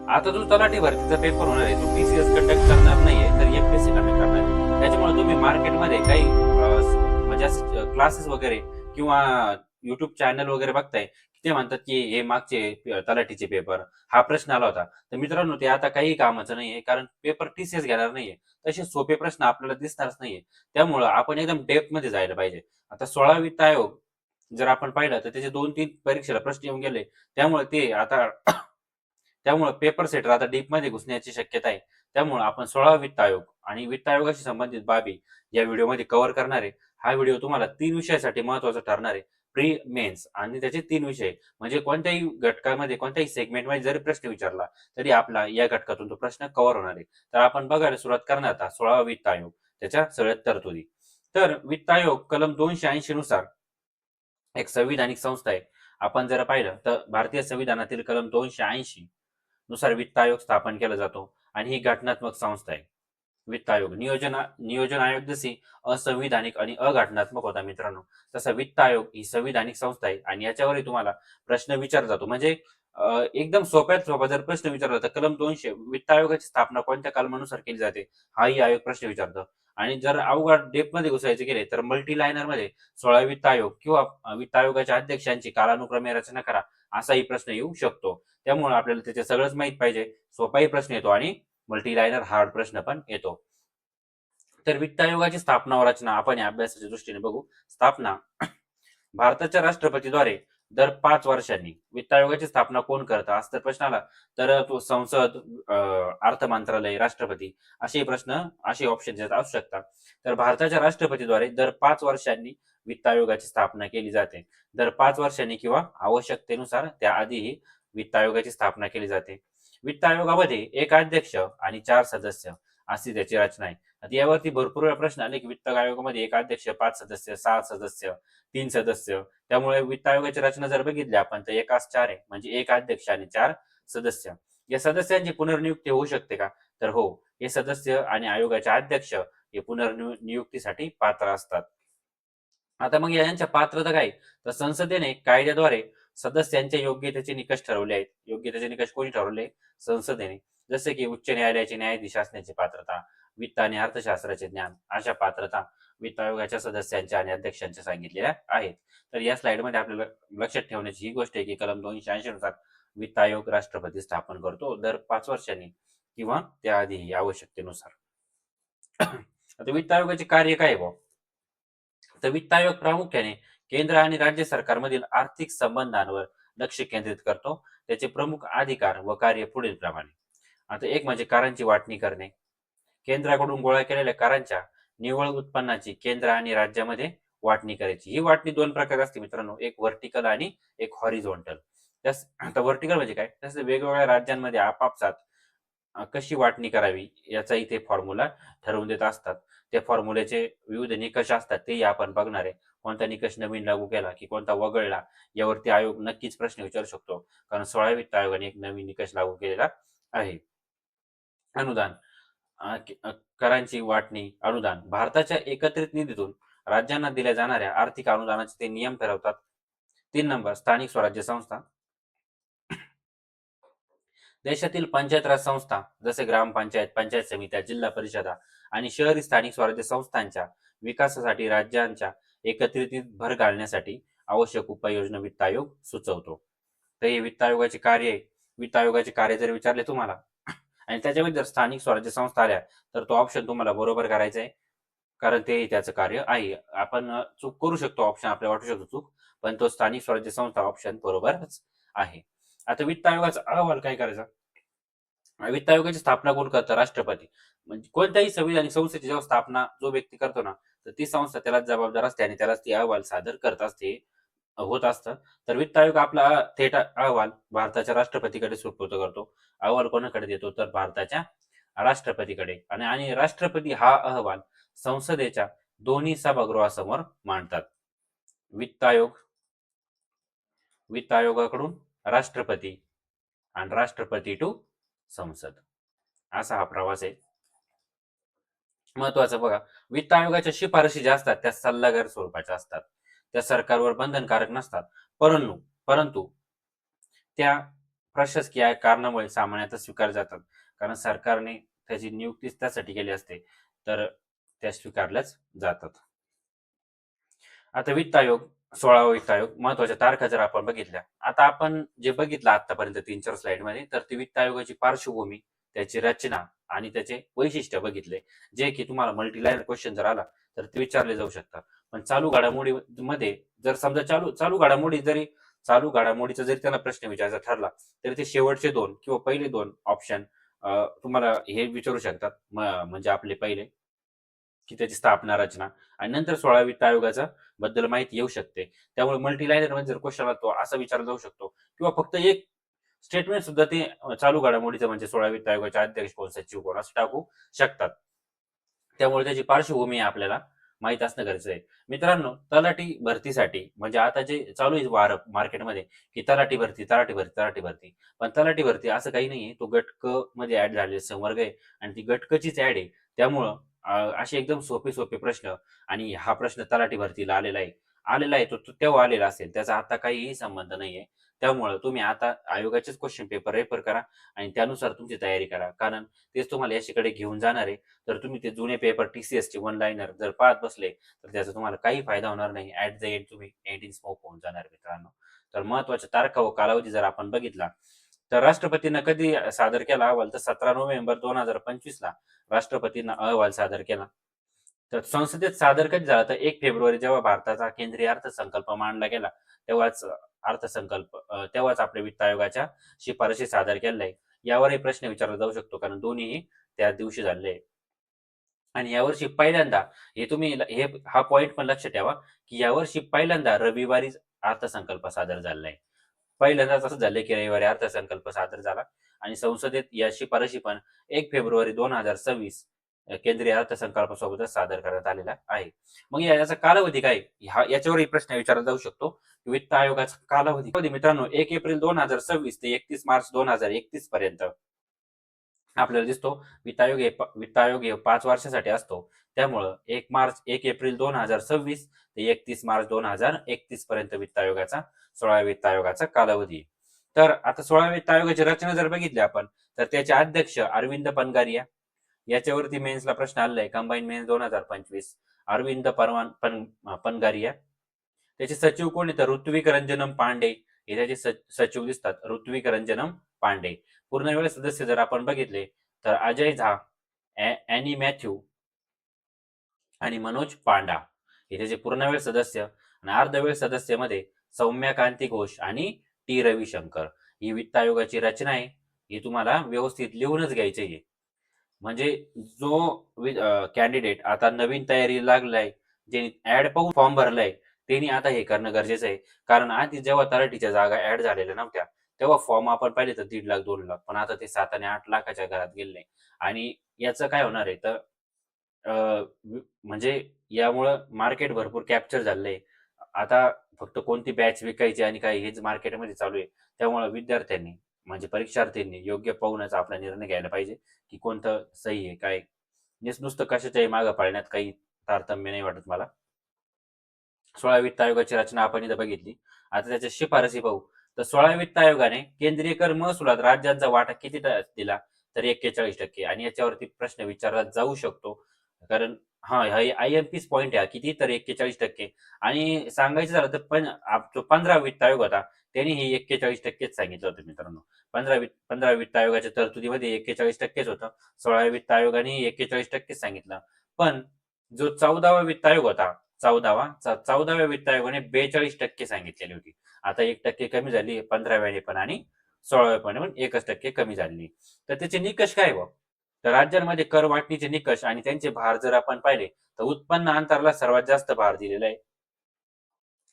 आता जो तलाठी भरतीचा पेपर होणार आहे, तो टीसीएस कंडक्ट करणार नाहीये, तर एमपीएससी कंडक्ट करणार आहे. त्याच्यामुळे तुम्ही मार्केटमध्ये काही म्हणजे असे क्लासेस वगैरे किंवा युट्यूब चॅनल वगैरे बघताय, ते म्हणतात की हे मागचे तलाठीचे पेपर हा प्रश्न आला होता. तर मित्रांनो, ते आता काही कामाचं नाहीये, कारण पेपर टीसीएस घेणार नाहीये. तसे सोपे प्रश्न आपल्याला दिसणारच नाहीये. त्यामुळं आपण एकदम डेप्थ मध्ये जायला पाहिजे. आता 16 वित्त आयोग जर आपण पाहिलं, तर त्याचे 2-3 परीक्षेला प्रश्न येऊन गेले. त्यामुळे ते आता त्यामुळे पेपर सेटर आता डीपमध्ये घुसण्याची शक्यता आहे. त्यामुळे आपण 16 वित्त आयोग आणि वित्त आयोगाशी संबंधित बाबी या व्हिडिओमध्ये कव्हर करणार आहे. हा व्हिडिओ तुम्हाला 3 विषयासाठी महत्त्वाचा ठरणार आहे. प्री, मेन्स आणि त्याचे 3 विषय. म्हणजे कोणत्याही घटकामध्ये, कोणत्याही सेगमेंटमध्ये जरी प्रश्न विचारला, तरी आपला या घटकातून तो प्रश्न कव्हर होणार आहे. तर आपण बघायला सुरुवात करणार आता 16 वित्त आयोग, त्याच्या सगळ्या तरतुदी. तर वित्त आयोग कलम 280 नुसार एक संविधानिक संस्था आहे. आपण जर पाहिलं तर भारतीय संविधानातील कलम 280 नुसार वित्त आयोग स्थापन केला जातो आणि ही घटनात्मक संस्था आहे. वित्त आयोग नियोजन आयोग जशी असंविधानिक आणि अघटनात्मक होता मित्रांनो, तसा वित्त आयोग ही संविधानिक संस्था आहे आणि याच्यावरही तुम्हाला प्रश्न विचारला जातो. म्हणजे एकदम सोप्यात सोपा जर प्रश्न विचारला तर कलम 200 वित्त आयोगाची स्थापना कोणत्या कलमानुसार केली जाते, हाही आयोग प्रश्न विचारतो. आणि जर अवघड डेप्थ मध्ये घुसायचे गेले तर मल्टी लायनर मध्ये 16 वित्त आयोग किंवा वित्त आयोगाच्या अध्यक्षांची कालानुक्रमे रचना करा, असाही प्रश्न येऊ शकतो. त्यामुळे आपल्याला त्याचे सगळंच माहित पाहिजे. सोपाही प्रश्न येतो आणि मल्टी लायनर हार्ड प्रश्न पण येतो. तर वित्त आयोगाची स्थापना व रचना आपण या अभ्यासाच्या दृष्टीने बघू. स्थापना भारताच्या राष्ट्रपतीद्वारे दर 5 वर्षांनी. वित्त आयोगाची स्थापना कोण करतं असं जर प्रश्न आला तर तो संसद, अर्थ मंत्रालय, राष्ट्रपती असे प्रश्न, असे ऑप्शन देत असू शकतात. तर भारताच्या राष्ट्रपतीद्वारे दर 5 वर्षांनी वित्त आयोगाची स्थापना केली जाते. दर 5 वर्षांनी किंवा आवश्यकतेनुसार त्याआधीही वित्त आयोगाची स्थापना केली जाते. वित्त आयोगामध्ये एक अध्यक्ष आणि 4 सदस्य अशी त्याची रचना आहे. आता यावरती भरपूर वेळा प्रश्न आले की वित्त आयोगामध्ये एक अध्यक्ष, 5 सदस्य, 6 सदस्य, 3 सदस्य. त्यामुळे वित्त आयोगाची रचना जर बघितली आपण तर एकास 4 आहे. म्हणजे एक अध्यक्ष आणि 4 सदस्य. या सदस्यांची पुनर्नियुक्ती होऊ शकते का? तर हो. हे सदस्य आणि आयोगाचे अध्यक्ष हे पुनर्नियुक्तीसाठी पात्र असतात. आता मग यांच्या पात्रता काय? तर संसदेने कायद्याद्वारे सदस्यांच्या योग्यतेचे निकष ठरवले आहेत. योग्यतेचे निकष कोणी ठरवले? संसदेने. जसे की उच्च न्यायालयाचे न्यायाधीश असण्याची पात्रता, वित्त आणि अर्थशास्त्राचे ज्ञान, अशा पात्रता वित्त आयोगाच्या सदस्यांच्या आणि अध्यक्षांच्या सांगितलेल्या आहेत. तर या स्लाइडमध्ये आपल्याला लक्षात ठेवण्याची ही गोष्ट आहे की कलम 280 नुसार वित्त आयोग राष्ट्रपती स्थापन करतो दर 5 वर्षांनी किंवा त्याआधी आवश्यकतेनुसार. आता वित्त आयोगाचे कार्य काय आहे? तर वित्त आयोग प्रामुख्याने केंद्र आणि राज्य सरकारमधील आर्थिक संबंधांवर लक्ष केंद्रित करतो. त्याचे प्रमुख अधिकार व कार्य पुढील प्रमाणे. आता एक म्हणजे करांची वाटणी करणे. केंद्राकडून गोळा केलेल्या करांच्या निव्वळ उत्पन्नाची केंद्र आणि राज्यामध्ये वाटणी करायची. ही वाटणी 2 प्रकार असते मित्रांनो, एक व्हर्टिकल आणि एक हॉरिझॉन्टल. आता व्हर्टिकल म्हणजे काय? तसं वेगवेगळ्या राज्यांमध्ये आपापसात कशी वाटणी करावी याचा इथे फॉर्म्युला ठरवून देत असतात. त्या फॉर्म्युल्याचे विविध निकष असतात, तेही आपण बघणार आहे. कोणता निकष नवीन लागू केला की कोणता वगळला, यावरती आयोग नक्कीच प्रश्न विचारू शकतो. कारण 16 वित्त आयोगाने एक नवीन निकष लागू केलेला आहे. अनुदान, करांची वाटणी, अनुदान. भारताच्या एकत्रित निधीतून राज्यांना दिल्या जाणाऱ्या आर्थिक अनुदानाचे ते नियम ठरवतात. 3 नंबर स्थानिक स्वराज्य संस्था. देशातील पंचायत राज संस्था जसे ग्रामपंचायत, पंचायत समित्या, जिल्हा परिषदा आणि शहरी स्थानिक स्वराज्य संस्थांच्या विकासासाठी राज्यांच्या एकत्रित भर घालण्यासाठी आवश्यक उपाययोजना वित्त आयोग सुचवतो. तर हे वित्त आयोगाचे कार्य आहे. वित्त आयोगाचे कार्य जर विचारले तुम्हाला आणि त्याच्यामध्ये जर स्थानिक स्वराज्य संस्था आल्या तर तो ऑप्शन तुम्हाला बरोबर करायचा आहे, कारण ते त्याचं कार्य आहे. आपण चूक करू शकतो, ऑप्शन आपल्याला वाटू शकतो चूक, पण तो स्थानिक स्वराज्य संस्था ऑप्शन बरोबरच आहे. आता वित्त आयोगाचा अहवाल काय करायचा? वित्त आयोगाची स्थापना कोण करतं? राष्ट्रपती. म्हणजे कोणत्याही संविधानिक संस्थेची जेव्हा स्थापना जो व्यक्ती करतो ना, तर ती संस्था त्यालाच जबाबदार असते आणि त्यालाच ती अहवाल सादर करत असते, होत असतं. तर वित्त आयोग आपला थेट अहवाल भारताच्या राष्ट्रपतीकडे सुपूर्द करतो. अहवाल कोणाकडे देतो? तर भारताच्या राष्ट्रपतीकडे. आणि राष्ट्रपती हा अहवाल संसदेच्या दोन्ही सभागृहासमोर मांडतात. वित्त आयोग, वित्त आयोगाकडून राष्ट्रपती आणि राष्ट्रपती टू संसद, असा हा प्रवास आहे. महत्वाचं बघा, वित्त आयोगाच्या शिफारशी ज्या असतात त्या सल्लागार स्वरूपाच्या असतात. त्या सरकारवर बंधनकारक नसतात. परंतु त्या प्रशासकीय कारणामुळे सामान्यतः स्वीकारले जातात. कारण सरकारने त्याची नियुक्तीच त्यासाठी केली असते. तर त्या स्वीकारल्याच जातात. आता वित्त आयोग, 16वा वित्त आयोग, महत्त्वाच्या तारखा जर आपण बघितल्या. आता आपण जे बघितलं आतापर्यंत 3-4 स्लाईडमध्ये, तर ते वित्त आयोगाची पार्श्वभूमी, त्याची रचना आणि त्याचे वैशिष्ट्य बघितले. जे की तुम्हाला मल्टी लाईन क्वेश्चन जर आला, तर ते विचारले जाऊ शकतात. पण चालू घडामोडीमध्ये जर समजा चालू घडामोडीचा जरी त्यांना प्रश्न विचारायचा ठरला, तर ते शेवटचे 2 किंवा पहिले 2 ऑप्शन तुम्हाला हे विचारू शकतात. म्हणजे आपले पहिले की त्याची स्थापना, रचना आणि नंतर 16 वित्त आयोगाचा बद्दल माहिती येऊ शकते. त्यामुळे मल्टी लाईनरमध्ये जर क्वेश्चन आला तो असा विचारला जाऊ शकतो किंवा फक्त एक स्टेटमेंट सुद्धा ते चालू घडामोडीचं म्हणजे 16 वित्त आयोगाचे अध्यक्ष कोण, सचिव कोण असं टाकू शकतात. त्यामुळे त्याची पार्श्वभूमी आपल्याला माहित असणं गरजेचं आहे. मित्रांनो, तलाठी भरतीसाठी म्हणजे आता जे चालू आहे वार मार्केटमध्ये की तलाठी भरती, तलाठी भरती, तलाठी भरती. पण तलाठी भरती असं काही नाहीये. तो गट क मध्ये ॲड झालेला संवर्ग आहे आणि ती गट क चीच ॲड आहे. त्यामुळं असे एकदम सोपे प्रश्न आणि हा प्रश्न तलाठी भरतीला आलेला आहे तो तेव्हा आलेला असेल. त्याचा आता काहीही संबंध नाहीये. त्यामुळं तुम्ही आता आयोगाचेच क्वेश्चन पेपर रेफर करा आणि त्यानुसार तुमची तयारी करा. कारण तेच तुम्हाला याच्याकडे घेऊन जाणार आहे. तर तुम्ही ते जुने पेपर टीसीएसचे वन लाईनर जर पाहत बसले, तर त्याचा तुम्हाला काही फायदा होणार नाही. ॲट द एंड तुम्ही एंडिंग स्मोक होऊन जाणार मित्रांनो. तर महत्त्वाच्या तारखा व कालावधी जर आपण बघितला, तर राष्ट्रपतींना कधी सादर केला अहवाल, तर 17 नोव्हेंबर 2025 ला राष्ट्रपतींना अहवाल सादर केला. तर संसदेत सादर कधी झाला, तर 1 फेब्रुवारी जेव्हा भारताचा केंद्रीय अर्थसंकल्प मांडला गेला, तेव्हाच तेव्हाच आपल्या वित्त आयोगाच्या शिफारशी सादर केलेल्या आहे. यावरही प्रश्न विचारला जाऊ शकतो, कारण दोन्हीही त्याच दिवशी झालेले आहे. आणि यावर्षी पहिल्यांदा हा पॉइंट पण लक्षात ठेवा, की यावर्षी पहिल्यांदा रविवारीच अर्थसंकल्प सादर झालेला आहे. पहिल्यांदाच असं झालंय, की रविवारी अर्थसंकल्प सादर झाला आणि संसदेत या शिफारशी पण 1 फेब्रुवारी 2026 केंद्रीय अर्थसंकल्पासोबतच सादर करण्यात आलेला आहे. मग याचा कालावधी काय? याच्यावरही प्रश्न विचारला जाऊ शकतो. वित्त आयोगाचा कालावधी मित्रांनो 1 एप्रिल 2026 ते 31 मार्च 2031 पर्यंत आपल्याला दिसतो. वित्त आयोग हे 5 वर्षासाठी असतो. त्यामुळं 1 एप्रिल 2026 ते 31 मार्च 2031 पर्यंत 16व्या वित्त आयोगाचा कालावधी आहे. तर आता 16व्या वित्त आयोगाची रचना जर बघितली आपण, तर त्याचे अध्यक्ष अरविंद पनगारिया. याच्यावरती मेन्सला प्रश्न आलेला आहे. Combine mains 2025. अरविंद पनगारिया. त्याचे सचिव कोण आहेत? ऋत्विक रंजनम पांडे हे त्याचे सचिव दिसतात. ऋत्विक रंजनम पांडे. पूर्णवेळ सदस्य जर आपण बघितले, तर अजय झा, अॅनी मॅथ्यू आणि मनोज पांडा हे त्याचे पूर्णवेळ सदस्य आणि अर्धवेळ सदस्यामध्ये सौम्या कांती घोष आणि टी रविशंकर. ही वित्त आयोगाची रचना आहे. ही तुम्हाला व्यवस्थित लिहूनच घ्यायची आहे. म्हणजे जो कॅन्डिडेट आता नवीन तयारी लागलाय, जे ऍड पाहून फॉर्म भरलाय, त्यांनी आता हे करणं गरजेचं आहे. कारण आधी जेव्हा तलाठीच्या जागा ऍड झालेल्या नव्हत्या, तेव्हा फॉर्म आपण पाहिले तर 1.5 लाख 2 लाख, पण आता ते 7 आणि 8 लाखाच्या घरात गेले. आणि याचं काय होणार आहे तर म्हणजे यामुळं मार्केट भरपूर कॅप्चर झालंय. आता फक्त कोणती बॅच विकायची आणि काय हेच मार्केटमध्ये चालू आहे. त्यामुळे विद्यार्थ्यांनी म्हणजे परीक्षार्थींनी योग्य पाहूनच आपला निर्णय घ्यायला पाहिजे, की कोणतं सही आहे, काय. नुसतं कशाच्याही मागं पळण्यात काही तारतम्य नाही वाटत मला. 16 वित्त आयोगाची रचना आपण इथं बघितली. आता त्याच्या शिफारसी पाहू. तर 16 वित्त आयोगाने केंद्रीय कर महसुलात राज्यांचा वाटा किती दिला? तर 41% आणि याच्यावरती प्रश्न विचारला जाऊ शकतो. कारण हां, हा आय-एम-पीच पॉइंट आहे. किती? तर 41% आणि सांगायचं झालं तर 15 वित्त आयोग होता. त्यांनी हे 41%च सांगितलं होतं मित्रांनो. 15 वित्त आयोगाच्या तरतुदीमध्ये 41%च होतं. 16 वित्त आयोगाने 41%च सांगितलं. पण जो 14वा वित्त आयोग होता, 14व्या वित्त आयोगाने 42% सांगितलेली होती. आता 1% कमी झाली 15व्याने पण आणि 16व्यापणे पण 1% कमी झालेली. तर त्याचे निकष काय हो? तर राज्यांमध्ये कर वाटणीचे निकष आणि त्यांचे भार जर आपण पाहिले, तर उत्पन्न अंतरला सर्वात जास्त भार दिलेला आहे.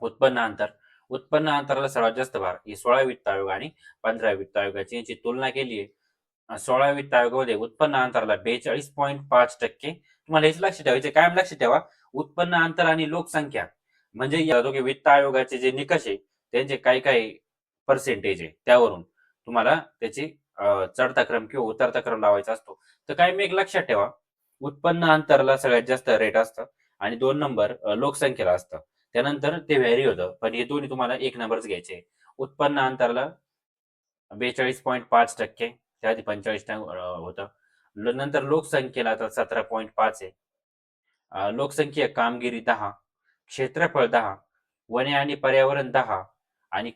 उत्पन्न अंतर. उत्पन्न अंतराला सर्वात जास्त भार ही 16 वित्त आयोग आणि 15 वित्त आयोगाची यांची तुलना केली आहे. 16 वित्त आयोगामध्ये उत्पन्न अंतराला 42.5%. तुम्हाला हेच लक्षात ठेवायचे, कायम लक्षात ठेवा. उत्पन्न अंतर आणि लोकसंख्या म्हणजे या दोघे वित्त आयोगाचे जे निकष आहे, त्यांचे काय पर्सेंटेज आहे, त्यावरून तुम्हाला त्याची चढता क्रम किंवा उतरता क्रम लावायचा असतो. तर कायम एक लक्षात ठेवा, उत्पन्न अंतराला सगळ्यात जास्त रेट असतं आणि 2 नंबर लोकसंख्येला असतं. त्यानंतर ते व्हॅरी होतं. पण हे दोन्ही तुम्हाला 1 नंबरच घ्यायचे. उत्पन्न अंतराला 42.5%, त्याआधी 45 होतं. नंतर लोकसंख्येला आता 17.5 आहे. लोकसंख्या, कामगिरी 10, क्षेत्रफळ 10, वने आणि पर्यावरण 10 आणि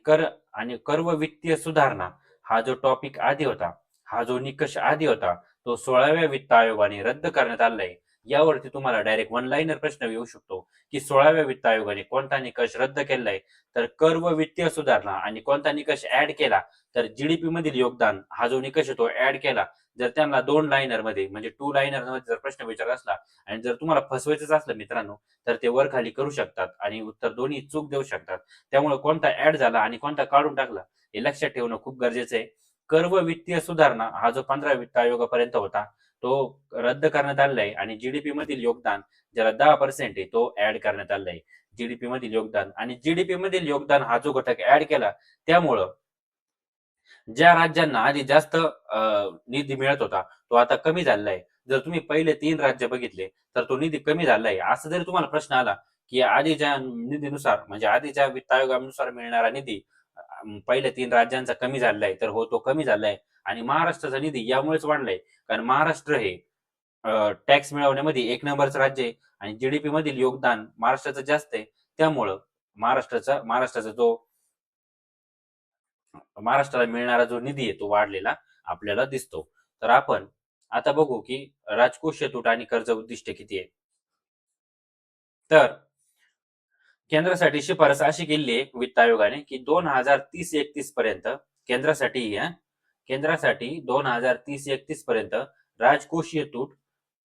कर व वित्तीय सुधारणा हा जो टॉपिक आधी होता, हा जो निकष आधी होता, तो 16व्या वित्त आयोगाने रद्द करण्यात आलेला आहे. यावरती तुम्हाला डायरेक्ट वन लाईनर प्रश्न येऊ शकतो की 16व्या वित्त आयोगाने कोणता निकष रद्द केलेला आहे. तर कर व वित्तीय सुधारणा आणि कोणता निकष ऍड केला, तर जीडीपी मधील योगदान हा जो निकष आहे तो ऍड केला. जर त्यांना 2 लाईनर मध्ये म्हणजे 2 लाईनर मध्ये जर प्रश्न विचारला असला आणि जर तुम्हाला फसवायचंच असलं मित्रांनो, तर ते वर खाली करू शकतात आणि उत्तर दोन्ही चूक देऊ शकतात. त्यामुळे कोणता ऍड झाला आणि कोणता काढून टाकला हे लक्षात ठेवणं खूप गरजेचं आहे. कर व वित्तीय सुधारणा हा जो 15 वित्त आयोगापर्यंत होता तो रद्द करण्यात आलेला आहे आणि जीडीपी मधील योगदान ज्याला 10% आहे तो ऍड करण्यात आलेला आहे. जीडीपी मधील योगदान आणि जीडीपी मधील योगदान हा जो घटक ऍड केला, त्यामुळं ज्या राज्यांना आधी जास्त निधी मिळत होता तो आता कमी झालेला आहे. जर तुम्ही पहिले 3 राज्य बघितले तर तो निधी कमी झालेला आहे. असा जरी तुम्हाला प्रश्न आला की आधीच्या निधीनुसार म्हणजे आधीच्या वित्त आयोगानुसार मिळणारा निधी पहिल्या 3 राज्यांचा कमी झालेला आहे. तर हो, तो कमी झालेला आहे आणि महाराष्ट्राचा निधी यामुळेच वाढलाय कारण महाराष्ट्र हे टॅक्स मिळवण्यामध्ये 1 नंबरचं राज्य आहे आणि जीडीपी मधील योगदान महाराष्ट्राचं जास्त आहे. त्यामुळं महाराष्ट्राचा जो महाराष्ट्राला मिळणारा जो निधी आहे तो वाढलेला आपल्याला दिसतो. तर आपण आता बघू की राजकोषीय तूट आणि कर्ज उद्दिष्ट किती आहे. तर केंद्रासाठी शिफारस अशी केली आहे वित्त आयोगाने की 2030-31 पर्यंत केंद्रासाठी 2030-31 पर्यंत राजकोषीय तूट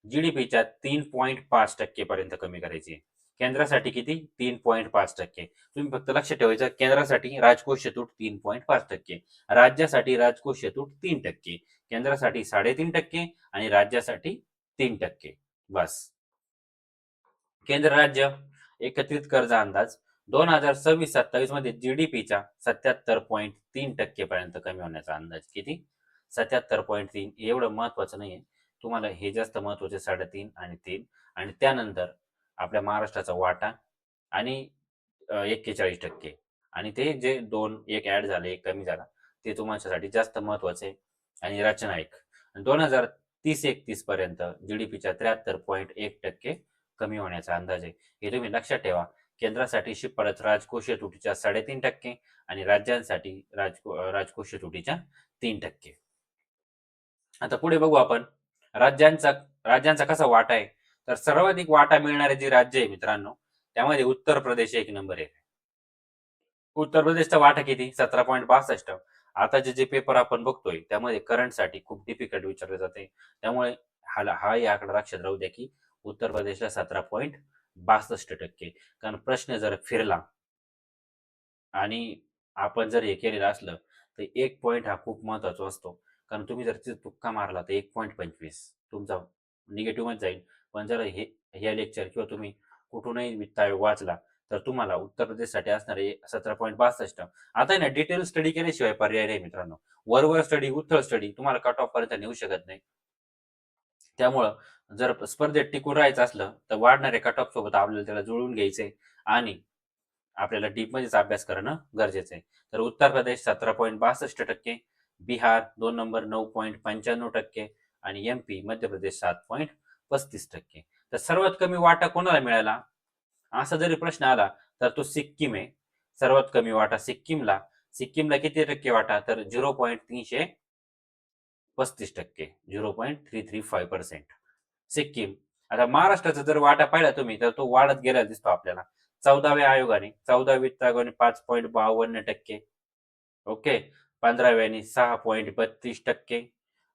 जीडीपीच्या 3.5% पर्यंत कमी करायची आहे. केंद्रासाठी किती? 3.5%. तुम्ही फक्त लक्षात ठेवायचं, केंद्रासाठी राजकोषीय तूट 3.5%, राज्यासाठी राजकोषीय तूट 3%, केंद्रासाठी 3.5% आणि राज्यासाठी 3%. बस. केंद्र राज्य एकत्रित कर्ज अंदाज 2026-27 मध्ये जीडीपीच्या 77.3% पर्यंत कमी होण्याचा अंदाज. किती? 77.3. एवढं महत्वाचं नाहीये. तुम्हाला हे जास्त महत्वाचे 3.5 आणि 3 आणि त्यानंतर आपल्या महाराष्ट्राचा वाटा आणि 41% आणि ते जे 2 एक ऍड झाले, एक कमी झाला, ते तुमच्यासाठी जास्त महत्वाचे आहे. आणि रचना एक 2030-31 पर्यंत जीडीपीच्या 73.1% कमी होण्याचा अंदाज आहे. हे तुम्ही लक्षात ठेवा. केंद्रासाठी शिफारस राजकोषीय तुटीच्या 3.5% आणि राज्यांसाठी राजकोषीय तुटीच्या 3%. आता पुढे बघू आपण राज्यांचा राज्यांचा कसा वाटा आहे. तर सर्वाधिक वाटा मिळणारे जे राज्य आहे मित्रांनो, त्यामध्ये उत्तर प्रदेश 1 नंबर आहे. उत्तर प्रदेशचा वाटा किती? 17.62. आता जे पेपर आपण बघतोय त्यामध्ये करंटसाठी खूप डिफिकल्ट विचारले जाते. त्यामुळे हाही आकडा लक्षात राहू द्या की उत्तर प्रदेशला 17.62%. कारण प्रश्न जर फिरला आणि आपण जर हे केलेलं असलं तर 1 पॉईंट हा खूप महत्वाचा असतो. कारण तुम्ही जर तिथे तुक्का मारला तर 1.25 तुमचा निगेटिव्हच जाईल. पण जर हे लेक्चर किंवा तुम्ही कुठूनही वित्त आयोग वाचला तर तुम्हाला उत्तर प्रदेशसाठी असणारे 17.62. आता आहे ना, डिटेल स्टडी केल्याशिवाय पर्याय नाही मित्रांनो. वरवर स्टडी, उथळ स्टडी तुम्हाला कट ऑफ पर्यंत नेऊ शकत नाही. त्यामुळं जर स्पर्धेत टिकून राहायचं असलं तर वाढणाऱ्या कट ऑफ सोबत आपल्याला त्याला जुळवून घ्यायचंय आणि आपल्याला डीपमध्येच अभ्यास करणं गरजेचं आहे. तर उत्तर प्रदेश 17.62%, बिहार 2 नंबर 9.95% आणि एमपी मध्य प्रदेश 7.35%. तर सर्वात कमी वाटा कोणाला मिळाला असा जरी प्रश्न आला तर तो सिक्कीम आहे. सर्वात कमी वाटा सिक्कीमला किती टक्के वाटा? तर 0.335%, 0.335%. सिक्कीम. आता महाराष्ट्राचा जर वाटा पाहिला तुम्ही तर तो वाढत गेलेला दिसतो आपल्याला. 14व्या वित्त आयोगाने 5.52%, ओके. 15व्यानी 6.32%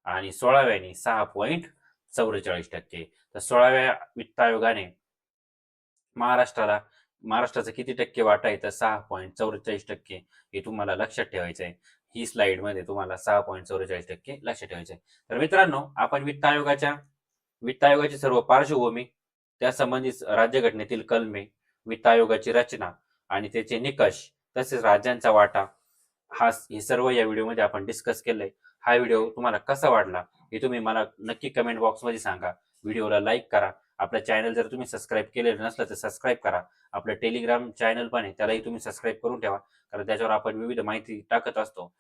आणि 16व्यानी 6.44%. तर 16व्या वित्त आयोगाने महाराष्ट्राचा किती टक्के वाटा आहे? तर 6.44%. हे तुम्हाला लक्षात ठेवायचं आहे. ही स्लाइड मध्ये तुम्हाला 6.44% लक्षात ठेवायचं आहे. तर मित्रांनो, आपण वित्त आयोगाची सर्व पार्श्वभूमी, त्या संबंधित राज्यघटनेतील कलमे, वित्त आयोगाची रचना आणि त्याचे निकष, तसेच राज्यांचा वाटा हे सर्व या व्हिडिओमध्ये आपण डिस्कस केलंय. हा व्हिडिओ तुम्हाला कसा वाटला हे तुम्ही मला नक्की कमेंट बॉक्समध्ये सांगा. व्हिडिओला लाईक करा. आपलं चॅनल जर तुम्ही सबस्क्राईब केलेलं नसलं तर सबस्क्राईब करा. आपलं टेलिग्राम चॅनल पण आहे, त्यालाही तुम्ही सबस्क्राईब करून ठेवा, कारण त्याच्यावर आपण विविध माहिती टाकत असतो.